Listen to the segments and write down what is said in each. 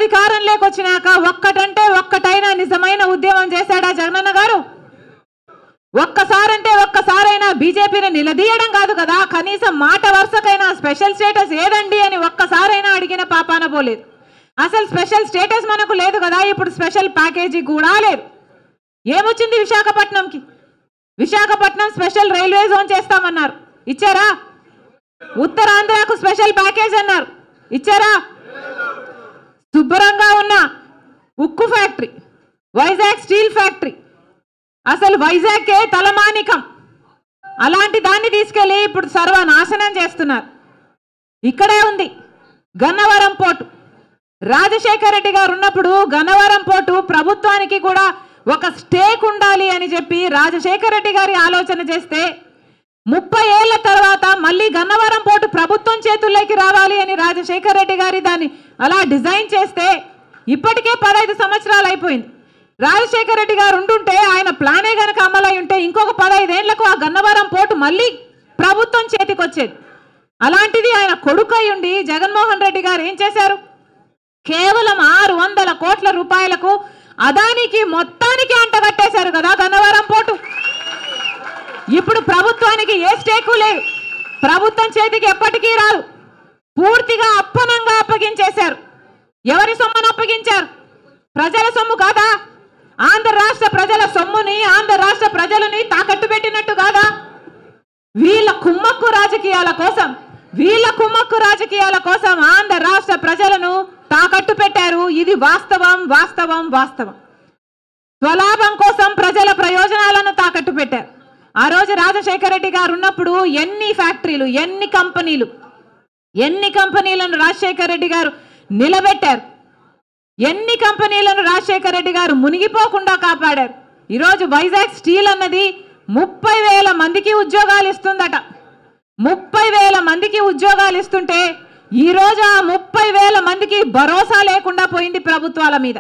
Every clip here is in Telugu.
అధికారంలోకి వచ్చినాక ఒక్కటంటే ఒక్కటైనా నిజమైన ఉద్యమం చేశాడా జగనన్న గారు? ఒక్కసారంటే ఒక్కసారైనా బీజేపీని నిలదీయడం కాదు కదా, కనీసం మాట వరుసకైనా స్పెషల్ స్టేటస్ ఏదండి అని ఒక్కసారైనా అడిగిన పాపాన పోలేదు. అసలు స్పెషల్ స్టేటస్ మనకు లేదు కదా, ఇప్పుడు స్పెషల్ ప్యాకేజీ కూడా లేదు. ఏమొచ్చింది విశాఖపట్నంకి? విశాఖపట్నం స్పెషల్ రైల్వే జోన్ చేస్తామన్నారు, ఇచ్చారా? ఉత్తరాంధ్రకు స్పెషల్ ప్యాకేజ్ అన్నారు, ఇచ్చారా? శుభ్రంగా ఉన్న ఉక్కు ఫ్యాక్టరీ, వైజాగ్ స్టీల్ ఫ్యాక్టరీ, అసలు వైజాగ్కే తలమానికం, అలాంటి దాన్ని తీసుకెళ్ళి ఇప్పుడు సర్వనాశనం చేస్తున్నారు. ఇక్కడే ఉంది గన్నవరం పోర్టు. రాజశేఖర రెడ్డి గారు ఉన్నప్పుడు గన్నవరం పోర్టు ప్రభుత్వానికి కూడా ఒక స్టేక్ ఉండాలి అని చెప్పి రాజశేఖర రెడ్డి గారి ఆలోచన చేస్తే 30 ఏళ్ల తర్వాత మళ్ళీ గన్నవరం పోర్టు ప్రభుత్వం చేతుల్లోకి రావాలి అని రాజశేఖర రెడ్డి గారి దాన్ని అలా డిజైన్ చేస్తే ఇప్పటికే 15 సంవత్సరాలు అయిపోయింది. రాజశేఖర రెడ్డి గారు ఉంటుంటే ఆయన ప్లానే గనక అమలై ఉంటే ఇంకొక 15 ఏళ్లకు ఆ గన్నవరం పోర్టు మళ్ళీ ప్రభుత్వం చేతికి వచ్చేది. అలాంటిది ఆయన కొడుకై ఉండి జగన్మోహన్ రెడ్డి గారు ఏం చేశారు? కేవలం 600 కోట్ల రూపాయలకు అదానికి మొత్తానికి అంటగట్టేశారు కదా గన్నవరం పోర్టు. ఇప్పుడు ప్రభుత్వానికి ఏ స్టేకు లేదు, ప్రభుత్వం చేతికి ఎప్పటికీ రాదు, పూర్తిగా అప్పనంగా అప్పగించేశారు. ఎవరి సొమ్మును అప్పగించారు? ప్రజల సొమ్ము కాదా? ఆంధ్ర రాష్ట్ర ప్రజల సొమ్ముని, ఆంధ్ర రాష్ట్ర ప్రజలని తాకట్టు పెట్టినట్టు కాదా? వీళ్ళ కుమ్మక్కు రాజకీయాల కోసం ఆంధ్ర రాష్ట్ర ప్రజలను తాకట్టు పెట్టారు. ఇది వాస్తవం. స్వలాభం కోసం ప్రజల ప్రయోజనాలను తాకట్టు పెట్టారు. ఆ రోజు రాజశేఖర రెడ్డి గారు ఉన్నప్పుడు ఎన్ని ఫ్యాక్టరీలు, ఎన్ని కంపెనీలను రాజశేఖర రెడ్డి గారు నిలబెట్టారు, ఎన్ని కంపెనీలను రాజశేఖర రెడ్డి గారు మునిగిపోకుండా కాపాడారు. ఈరోజు వైజాగ్ స్టీల్ అన్నది 30,000 మందికి ఉద్యోగాలు ఇస్తుందట. 30,000 మందికి ఉద్యోగాలు ఇస్తుంటే ఈరోజు ఆ 30,000 మందికి భరోసా లేకుండా పోయింది ప్రభుత్వాల మీద.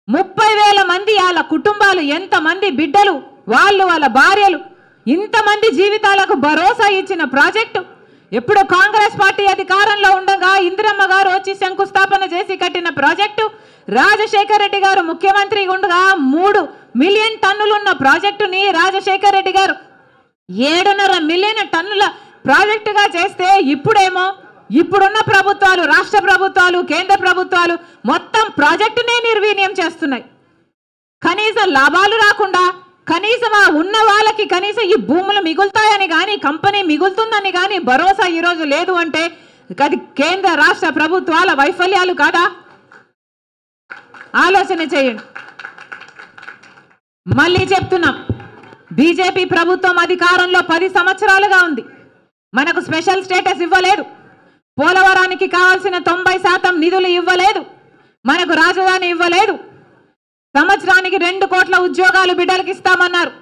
30,000 మంది వాళ్ళ కుటుంబాలు, ఎంతమంది బిడ్డలు, వాళ్ళ భార్యలు, ఇంతమంది జీవితాలకు భరోసా ఇచ్చిన ప్రాజెక్టు ఎప్పుడు కాంగ్రెస్ పార్టీ అధికారంలో ఉండగా ఇందిరమ్మ గారు వచ్చి శంకుస్థాపన చేసి కట్టిన ప్రాజెక్టు, రాజశేఖర రెడ్డి గారు ముఖ్యమంత్రి ఉండగా 3 మిలియన్ టన్నులున్న ప్రాజెక్టుని రాజశేఖర రెడ్డి గారు 7.5 మిలియన్ టన్నుల ప్రాజెక్టుగా చేస్తే ఇప్పుడేమో ఇప్పుడున్న ప్రభుత్వాలు, రాష్ట్ర ప్రభుత్వాలు, కేంద్ర ప్రభుత్వాలు మొత్తం ప్రాజెక్టునే నిర్వీర్యం చేస్తున్నాయి. కనీసం లాభాలు రాకుండా, కనీసం ఆ ఉన్న వాళ్ళకి కనీసం ఈ భూములు మిగులుతాయని కానీ, కంపెనీ మిగులుతుందని కానీ భరోసా ఈరోజు లేదు అంటే అది కేంద్ర రాష్ట్ర ప్రభుత్వాల వైఫల్యాలు కాదా? ఆలోచన చేయండి. మళ్ళీ చెప్తున్నాం, బీజేపీ ప్రభుత్వం అధికారంలో 10 సంవత్సరాలుగా ఉంది. మనకు స్పెషల్ స్టేటస్ ఇవ్వలేదు, పోలవరానికి కావాల్సిన 90% నిధులు ఇవ్వలేదు, మనకు రాజధాని ఇవ్వలేదు, సంవత్సరానికి 2 కోట్ల ఉద్యోగాలు బిడ్డలకు ఇస్తామన్నారు.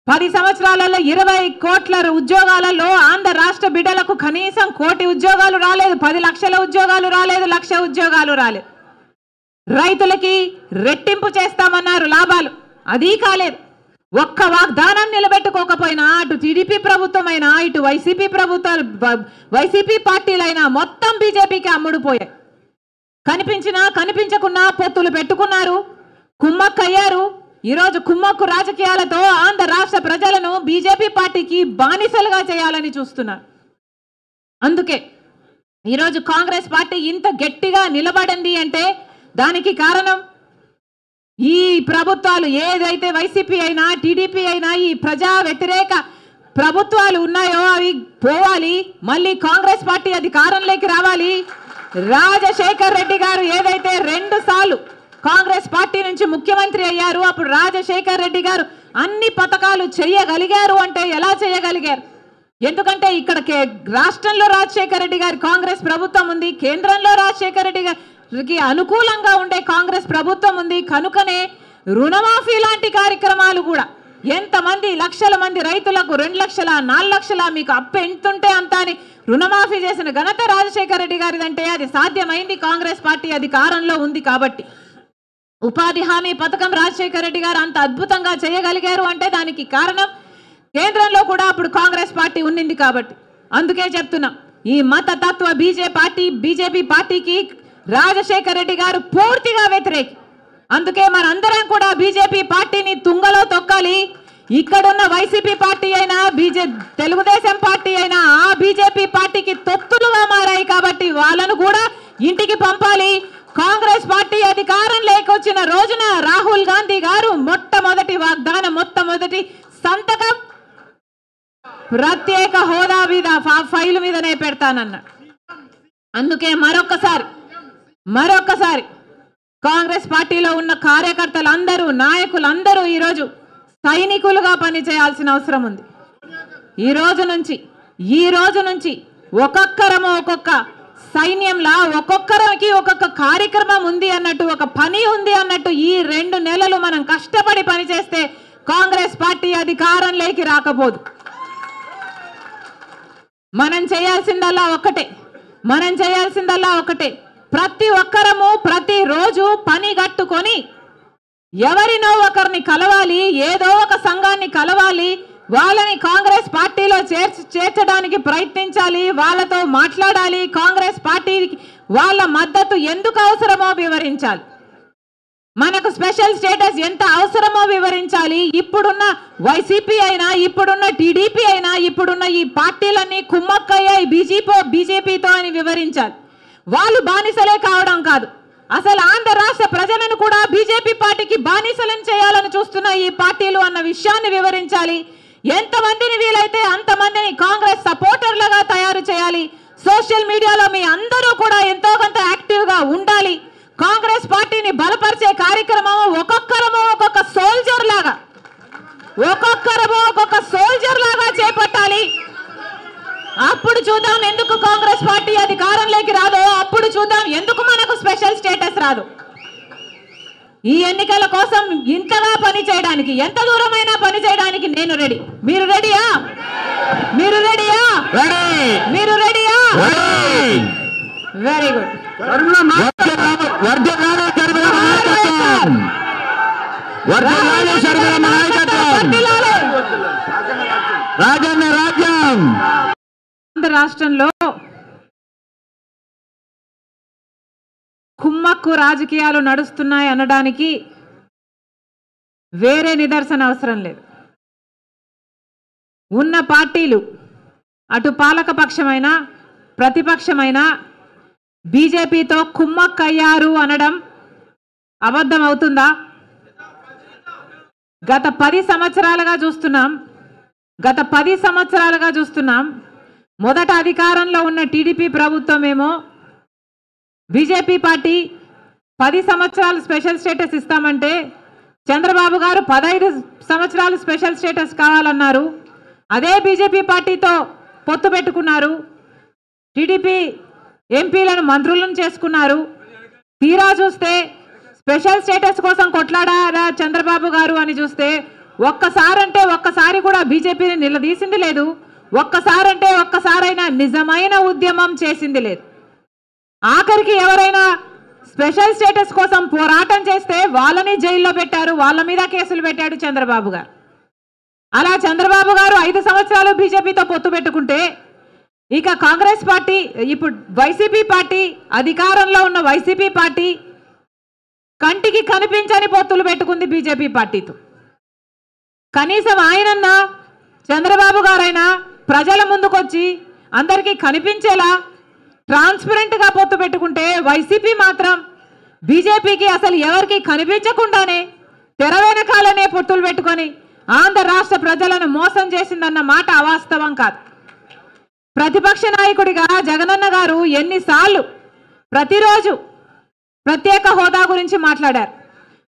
10 సంవత్సరాలలో 20 కోట్ల ఉద్యోగాలలో ఆంధ్ర రాష్ట్ర బిడ్డలకు కనీసం 1 కోటి ఉద్యోగాలు రాలేదు, 10 లక్షల ఉద్యోగాలు రాలేదు, 1 లక్ష ఉద్యోగాలు రాలేదు. రైతులకి రెట్టింపు చేస్తామన్నారు లాభాలు, అది కాలేదు. ఒక్క వాగ్దానం నిలబెట్టుకోకపోయినా అటు టీడీపీ ప్రభుత్వమైనా ఇటు వైసీపీ పార్టీలైనా మొత్తం బీజేపీకి అమ్ముడుపోయాయి. కనిపించినా కనిపించకున్నా పొత్తులు పెట్టుకున్నారు, కుమ్మక్కయ్యారు. ఈరోజు కుమ్మక్కు రాజకీయాలతో ఆంధ్ర రాష్ట్ర ప్రజలను బీజేపీ పార్టీకి బానిసలుగా చేయాలని చూస్తున్నారు. అందుకే ఈరోజు కాంగ్రెస్ పార్టీ ఇంత గట్టిగా నిలబడింది అంటే దానికి కారణం ఈ ప్రభుత్వాలు ఏదైతే వైసీపీ అయినా టీడీపీ అయినా ఈ ప్రజా వ్యతిరేక ప్రభుత్వాలు ఉన్నాయో అవి పోవాలి, మళ్ళీ కాంగ్రెస్ పార్టీ అధికారంలోకి రావాలి. రాజశేఖర రెడ్డి గారు ఏదైతే 2 సార్లు కాంగ్రెస్ పార్టీ నుంచి ముఖ్యమంత్రి అయ్యారు, అప్పుడు రాజశేఖర రెడ్డి గారు అన్ని పథకాలు చేయగలిగారు అంటే ఎలా చేయగలిగారు? ఎందుకంటే ఇక్కడ రాష్ట్రంలో రాజశేఖర రెడ్డి గారి కాంగ్రెస్ ప్రభుత్వం ఉంది, కేంద్రంలో రాజశేఖర రెడ్డి గారికి అనుకూలంగా ఉండే కాంగ్రెస్ ప్రభుత్వం ఉంది. కనుకనే రుణమాఫీ లాంటి కార్యక్రమాలు కూడా ఎంతమంది లక్షల మంది రైతులకు 2 లక్షల 4 లక్షల మీకు అప్పు ఎంతుంటే అంత అని రుణమాఫీ చేసిన ఘనత రాజశేఖర రెడ్డి గారిదంటే అది సాధ్యమైంది కాంగ్రెస్ పార్టీ అధికారంలో ఉంది కాబట్టి. ఉపాధి హామీ పథకం రాజశేఖర రెడ్డి గారు అంత అద్భుతంగా చేయగలిగారు అంటే దానికి కారణం కేంద్రంలో కూడా అప్పుడు కాంగ్రెస్ పార్టీ ఉన్నింది కాబట్టి. అందుకే చెప్తున్నాం, ఈ మతతత్వ బీజేపీ పార్టీకి రాజశేఖర రెడ్డి గారు పూర్తిగా వ్యతిరేకి. అందుకే మనందరం కూడా బీజేపీ పార్టీని తుంగలో తొక్కాలి. ఇక్కడున్న వైసీపీ పార్టీ అయినా తెలుగుదేశం పార్టీ అయినా ఆ బీజేపీ పార్టీకి తొత్తులుగా మారాయి కాబట్టి వాళ్ళను కూడా ఇంటికి పంపాలి. కాంగ్రెస్ పార్టీ అధికారం లేకొచ్చిన రోజున రాహుల్ గాంధీ గారు మొట్టమొదటి వాగ్దానం, మొట్టమొదటి సంతకం ప్రత్యేక హోదా మీద ఫైలు మీదనే పెడతానన్నాడు. అందుకే మరొక్కసారి కాంగ్రెస్ పార్టీలో ఉన్న కార్యకర్తలందరూ, నాయకులందరూ ఈరోజు సైనికులుగా పనిచేయాల్సిన అవసరం ఉంది. ఈ రోజు నుంచి ఒక్కొక్కరము ఒక్కొక్క సైన్యంలా ఒక్కొక్కరికి ఒక్కొక్క కార్యక్రమం ఉంది అన్నట్టు, ఒక పని ఉంది అన్నట్టు ఈ 2 నెలలు మనం కష్టపడి పనిచేస్తే కాంగ్రెస్ పార్టీ అధికారంలోకి రాకపోదు. మనం చేయాల్సిందల్లా ఒకటే, ప్రతి ఒక్కరము ప్రతిరోజు పని కట్టుకొని ఎవరినో ఒకరిని కలవాలి, ఏదో ఒక సంఘాన్ని కలవాలి, వాళ్ళని కాంగ్రెస్ పార్టీలో చేర్చడానికి ప్రయత్నించాలి, వాళ్ళతో మాట్లాడాలి, కాంగ్రెస్ పార్టీకి వాళ్ళ మద్దతు ఎందుకు అవసరమో వివరించాలి, మనకు స్పెషల్ స్టేటస్ ఎంత అవసరమో వివరించాలి. ఇప్పుడున్న వైసీపీ అయినా, ఇప్పుడున్న టీడీపీ అయినా, ఇప్పుడున్న ఈ పార్టీలన్నీ కుమ్మక్కయ్యాయి బీజేపీతో అని వివరించాలి. వాళ్ళు బానిసలే కావడం కాదు, అసలు ఆంధ్ర రాష్ట్ర ప్రజలను కూడా బీజేపీ పార్టీకి బానిసలను చేయాలని చూస్తున్న ఈ పార్టీలు అన్న విషయాన్ని వివరించాలి. ఎంతమందిని వీలైతే అంతమందిని కాంగ్రెస్ సపోర్టర్లుగా తయారు చేయాలి. సోషల్ మీడియాలో మీ అందరూ కూడా ఎంతో కొంత యాక్టివ్గా ఉండాలి. కాంగ్రెస్ పార్టీని బలపరిచే కార్యక్రమం ఒక్కొక్కరము ఒక్కొక్క సోల్జర్ లాగా చేపట్టాలి. అప్పుడు చూద్దాం ఎందుకు కాంగ్రెస్ పార్టీ అధికారంలోకి రాదో, అప్పుడు చూద్దాం ఎందుకు మనకు స్పెషల్ స్టేటస్ రాదు. ఈ ఎన్నికల కోసం ఇంతగా పని చేయడానికి, ఎంత దూరమైనా పని చేయడానికి నేను రెడీ. మీరు రెడీయా? Very good. ఆంధ్ర రాష్ట్రంలో కుమ్మక్కు రాజకీయాలు నడుస్తున్నాయి అనడానికి వేరే నిదర్శన అవసరం లేదు. ఉన్న పార్టీలు అటు పాలక పక్షమైన ప్రతిపక్షమైన బీజేపీతో కుమ్మక్కయ్యారు అనడం అబద్ధం అవుతుందా? గత 10 సంవత్సరాలుగా చూస్తున్నాం. మొదట అధికారంలో ఉన్న టీడీపీ ప్రభుత్వమేమో బీజేపీ పార్టీ 10 సంవత్సరాలు స్పెషల్ స్టేటస్ ఇస్తామంటే చంద్రబాబు గారు 15 సంవత్సరాలు స్పెషల్ స్టేటస్ కావాలన్నారు. అదే బీజేపీ పార్టీతో పొత్తు పెట్టుకున్నారు. టీడీపీ ఎంపీలను మంత్రులను చేసుకున్నారు. తీరా చూస్తే స్పెషల్ స్టేటస్ కోసం కొట్లాడారా చంద్రబాబు గారు అని చూస్తే ఒక్కసారి కూడా బీజేపీని నిలదీసింది లేదు. ఒక్కసారైనా నిజమైన ఉద్యమం చేసింది లేదు. ఆఖరికి ఎవరైనా స్పెషల్ స్టేటస్ కోసం పోరాటం చేస్తే వాళ్ళని జైల్లో పెట్టారు, వాళ్ళ మీద కేసులు పెట్టాడు చంద్రబాబు గారు. అలా చంద్రబాబు గారు 5 సంవత్సరాలు బీజేపీతో పొత్తు పెట్టుకుంటే ఇక కాంగ్రెస్ పార్టీ, ఇప్పుడు వైసీపీ పార్టీ, అధికారంలో ఉన్న వైసీపీ పార్టీ కంటికి కనిపించని పొత్తులు పెట్టుకుంది బీజేపీ పార్టీతో. కనీసం ఆయనన్నా చంద్రబాబు గారైనా ప్రజల ముందుకొచ్చి అందరికీ కనిపించేలా ట్రాన్స్పరెంట్గా పొత్తు పెట్టుకుంటే వైసీపీ మాత్రం బీజేపీకి అసలు ఎవరికి కనిపించకుండానే తెర వెనకాలనే పొత్తులు పెట్టుకొని ఆంధ్ర రాష్ట్ర ప్రజలను మోసం చేసిందన్న మాట అవాస్తవం కాదు. ప్రతిపక్ష నాయకుడిగా జగనన్న గారు ఎన్నిసార్లు ప్రతిరోజు ప్రత్యేక హోదా గురించి మాట్లాడారు.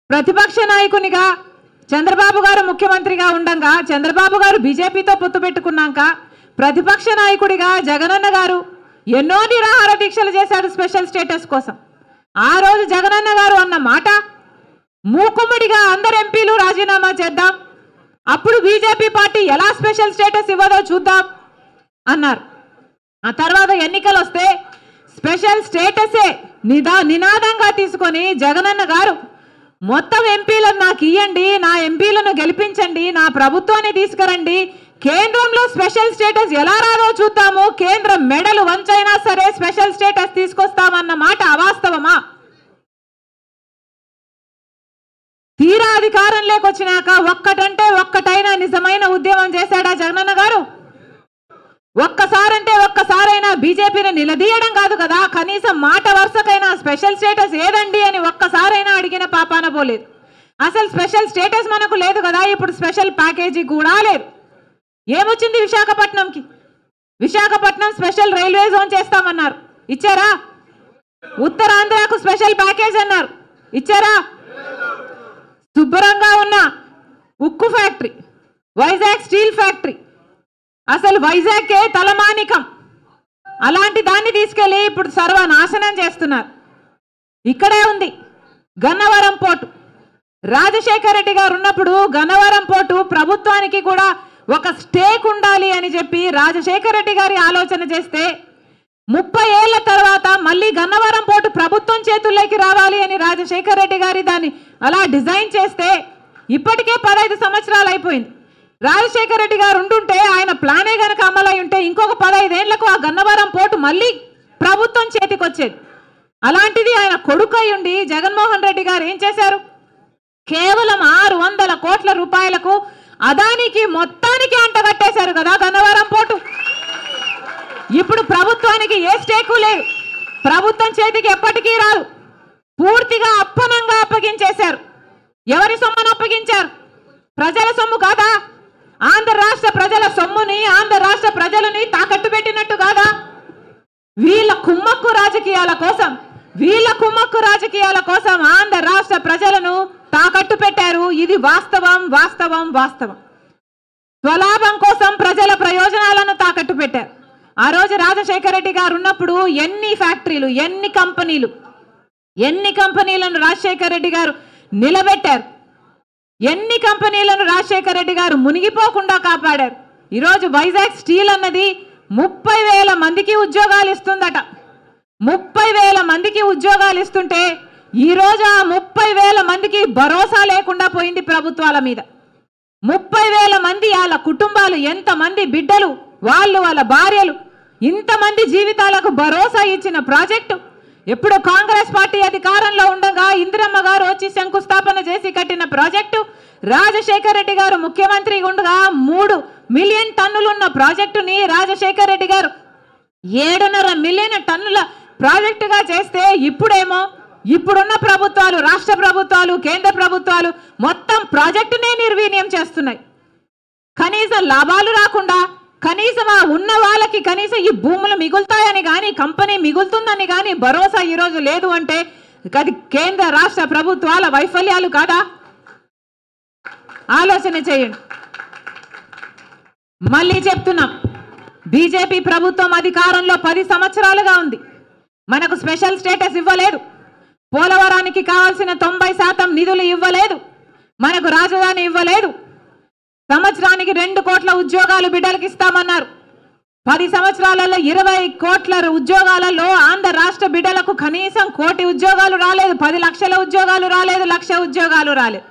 ప్రతిపక్ష నాయకునిగా చంద్రబాబు గారు ముఖ్యమంత్రిగా ఉండగా, చంద్రబాబు గారు బీజేపీతో పొత్తు పెట్టుకున్నాక ప్రతిపక్ష నాయకుడిగా జగనన్న గారు ఎన్నో నిరాహార దీక్షలు చేశాడు స్పెషల్ స్టేటస్ కోసం. ఆ రోజు జగనన్న గారు అన్న మాట, మూకుమ్మడిగా అందరు ఎంపీలు రాజీనామా చేద్దాం, అప్పుడు బీజేపీ పార్టీ ఎలా స్పెషల్ స్టేటస్ ఇవ్వదో చూద్దాం అన్నారు. ఆ తర్వాత ఎన్నికలు వస్తే స్పెషల్ స్టేటసే నినాదంగా తీసుకొని జగనన్న గారు మొత్తం ఎంపీలను నాకు ఇవ్వండి, నా ఎంపీలను గెలిపించండి, నా ప్రభుత్వాన్ని తీసుకురండి, కేంద్రంలో స్పెషల్ స్టేటస్ ఎలా రాదో చూద్దాము, కేంద్రం మెడలు వంచైనా సరే స్పెషల్ స్టేటస్ తీసుకొస్తామన్న మాట అవాస్తవమా? తీరా అధికారం లేకొచ్చినాక ఒక్కటంటే ఒక్కటైనా నిజమైన ఉద్యమం చేశాడా జగనన్న గారు? ఒక్కసారంటే ఒక్కసారైనా బీజేపీని నిలదీయడం కాదు కదా, కనీసం మాట వరుసకైనా స్పెషల్ స్టేటస్ ఏదండి అని ఒక్కసారైనా అడిగిన పాపాన పోలేదు. అసలు స్పెషల్ స్టేటస్ మనకు లేదు కదా, ఇప్పుడు స్పెషల్ ప్యాకేజీ కూడా లేదు. ఏమొచ్చింది విశాఖపట్నంకి? విశాఖపట్నం స్పెషల్ రైల్వే జోన్ చేస్తామన్నారు, ఇచ్చారా? ఉత్తరాంధ్రకు స్పెషల్ ప్యాకేజ్ అన్నారు, ఇచ్చారా? శుభ్రంగా ఉన్న ఉక్కు ఫ్యాక్టరీ, వైజాగ్ స్టీల్ ఫ్యాక్టరీ, అసలు వైజాగ్కే తలమానికం, అలాంటి దాన్ని తీసుకెళ్లి ఇప్పుడు సర్వనాశనం చేస్తున్నారు. ఇక్కడే ఉంది గన్నవరం పోర్టు. రాజశేఖర రెడ్డి గారు ఉన్నప్పుడు గన్నవరం పోర్టు ప్రభుత్వానికి కూడా ఒక స్టేక్ ఉండాలి అని చెప్పి రాజశేఖర రెడ్డి గారి ఆలోచన చేస్తే 30 ఏళ్ల తర్వాత మళ్ళీ గన్నవరం పోర్టు ప్రభుత్వం చేతుల్లోకి రావాలి అని రాజశేఖర రెడ్డి గారి దాన్ని అలా డిజైన్ చేస్తే ఇప్పటికే 15 సంవత్సరాలు అయిపోయింది. రాజశేఖర రెడ్డి గారు ఉంటుంటే ఆయన ప్లానే గనక అమలై ఉంటే ఇంకొక 15 ఏళ్లకు ఆ గన్నవరం పోర్టు మళ్ళీ ప్రభుత్వం చేతికి వచ్చేది. అలాంటిది ఆయన కొడుకై ఉండి జగన్మోహన్ రెడ్డి గారు ఏం చేశారు? కేవలం 600 కోట్ల రూపాయలకు అదానికి మొత్తానికి అంటగట్టేశారు కదా గన్నవరం పోర్టు. ఇప్పుడు ప్రభుత్వానికి ఏ స్టేకు లేదు, ప్రభుత్వం చేతికి ఎప్పటికీ రాదు, పూర్తిగా అప్పనంగా అప్పగించేశారు. ఎవరి సొమ్మును అప్పగించారు? ప్రజల సొమ్ము కాదా? ఆంధ్ర రాష్ట్ర ప్రజల సొమ్ముని, ఆంధ్ర రాష్ట్ర ప్రజలని తాకట్టు పెట్టినట్టు కాదా? వీళ్ళ కుమ్మక్కు రాజకీయాల కోసం ఆంధ్ర రాష్ట్ర ప్రజలను తాకట్టు పెట్టారు. ఇది వాస్తవం వాస్తవం వాస్తవం. స్వలాభం కోసం ప్రజల ప్రయోజనాలను తాకట్టు పెట్టారు. ఆ రోజు రాజశేఖర రెడ్డి గారు ఉన్నప్పుడు ఎన్ని ఫ్యాక్టరీలు, ఎన్ని కంపెనీలను రాజశేఖర రెడ్డి గారు నిలబెట్టారు, ఎన్ని కంపెనీలను రాజశేఖర రెడ్డి గారు మునిగిపోకుండా కాపాడారు. ఈరోజు వైజాగ్ స్టీల్ అన్నది 30,000 మందికి ఉద్యోగాలు ఇస్తుందట. 30,000 మందికి ఉద్యోగాలు ఇస్తుంటే ఈరోజు ఆ 30,000 మందికి భరోసా లేకుండా పోయింది ప్రభుత్వాల మీద. 30,000 మంది వాళ్ళ కుటుంబాలు, ఎంతమంది బిడ్డలు, వాళ్ళ భార్యలు, ఇంతమంది జీవితాలకు భరోసా ఇచ్చిన ప్రాజెక్టు ఎప్పుడు కాంగ్రెస్ పార్టీ అధికారంలో ఉండగా ఇందిరమ్మ గారు వచ్చి శంకుస్థాపన చేసి కట్టిన ప్రాజెక్టు, రాజశేఖర రెడ్డి గారు ముఖ్యమంత్రి ఉండగా 3 మిలియన్ టన్నులున్న ప్రాజెక్టుని రాజశేఖర రెడ్డి గారు 7.5 మిలియన్ టన్నుల ప్రాజెక్టుగా చేస్తే ఇప్పుడేమో ఇప్పుడున్న ప్రభుత్వాలు, రాష్ట్ర ప్రభుత్వాలు, కేంద్ర ప్రభుత్వాలు మొత్తం ప్రాజెక్టునే నిర్వీర్యం చేస్తున్నాయి. కనీసం లాభాలు రాకుండా, కనీసం ఆ ఉన్న వాళ్ళకి కనీసం ఈ భూములు మిగులుతాయని కానీ, కంపెనీ మిగులుతుందని కానీ భరోసా ఈరోజు లేదు అంటే అది కేంద్ర రాష్ట్ర ప్రభుత్వాల వైఫల్యాలు కాదా? ఆలోచన చేయండి. మళ్ళీ చెప్తున్నాం, బీజేపీ ప్రభుత్వం అధికారంలో 10 సంవత్సరాలుగా ఉంది. మనకు స్పెషల్ స్టేటస్ ఇవ్వలేదు, పోలవరానికి కావాల్సిన 90% నిధులు ఇవ్వలేదు, మనకు రాజధాని ఇవ్వలేదు, సంవత్సరానికి 2 కోట్ల ఉద్యోగాలు బిడ్డలకు ఇస్తామన్నారు. 10 సంవత్సరాలలో 20 కోట్ల ఉద్యోగాలలో ఆంధ్ర రాష్ట్ర బిడ్డలకు కనీసం 1 కోటి ఉద్యోగాలు రాలేదు, 10 లక్షల ఉద్యోగాలు రాలేదు, 1 లక్ష ఉద్యోగాలు రాలేదు.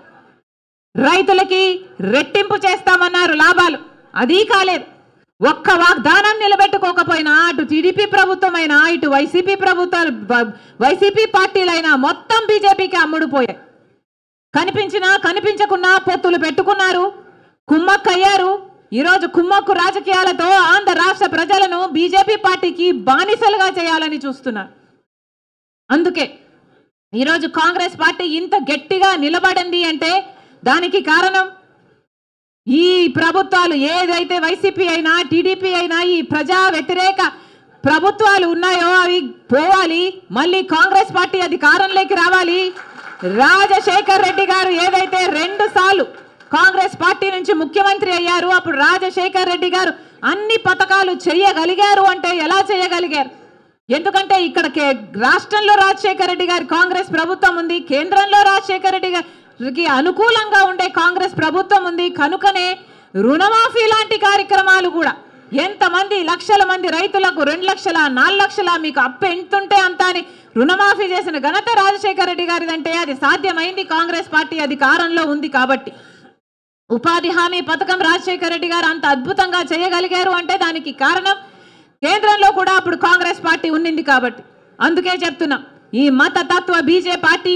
రైతులకి రెట్టింపు చేస్తామన్నారు లాభాలు, అది కాలేదు. ఒక్క వాగ్దానం నిలబెట్టుకోకపోయినా అటు టీడీపీ ప్రభుత్వమైనా ఇటు వైసీపీ పార్టీలైనా మొత్తం బీజేపీకి అమ్ముడుపోయాయి. కనిపించినా కనిపించకున్నా పొత్తులు పెట్టుకున్నారు, కుమ్మక్కయ్యారు. ఈరోజు కుమ్మక్కు రాజకీయాలతో ఆంధ్ర రాష్ట్ర ప్రజలను బీజేపీ పార్టీకి బానిసలుగా చేయాలని చూస్తున్నారు. అందుకే ఈరోజు కాంగ్రెస్ పార్టీ ఇంత గట్టిగా నిలబడింది అంటే దానికి కారణం ఈ ప్రభుత్వాలు ఏదైతే వైసీపీ అయినా టీడీపీ అయినా ఈ ప్రజా వ్యతిరేక ప్రభుత్వాలు ఉన్నాయో అవి పోవాలి, మళ్ళీ కాంగ్రెస్ పార్టీ అధికారంలోకి రావాలి. రాజశేఖర రెడ్డి గారు ఏదైతే 2 సార్లు కాంగ్రెస్ పార్టీ నుంచి ముఖ్యమంత్రి అయ్యారు, అప్పుడు రాజశేఖర రెడ్డి గారు అన్ని పథకాలు చేయగలిగారు అంటే ఎలా చేయగలిగారు? ఎందుకంటే ఇక్కడ రాష్ట్రంలో రాజశేఖర రెడ్డి గారి కాంగ్రెస్ ప్రభుత్వం ఉంది, కేంద్రంలో రాజశేఖర రెడ్డి గారికి అనుకూలంగా ఉండే కాంగ్రెస్ ప్రభుత్వం ఉంది. కనుకనే రుణమాఫీ లాంటి కార్యక్రమాలు కూడా ఎంతమంది లక్షల మంది రైతులకు 2 లక్షల 4 లక్షల మీకు అప్పు ఎంతుంటే అంత అని రుణమాఫీ చేసిన ఘనత రాజశేఖర రెడ్డి గారిదంటే అది సాధ్యమైంది కాంగ్రెస్ పార్టీ అధికారంలో ఉంది కాబట్టి. ఉపాధి హామీ పథకం రాజశేఖర రెడ్డి గారు అంత అద్భుతంగా చేయగలిగారు అంటే దానికి కారణం కేంద్రంలో కూడా అప్పుడు కాంగ్రెస్ పార్టీ ఉండింది కాబట్టి. అందుకే చెప్తున్నా, ఈ మతతత్వ బీజేపీ పార్టీ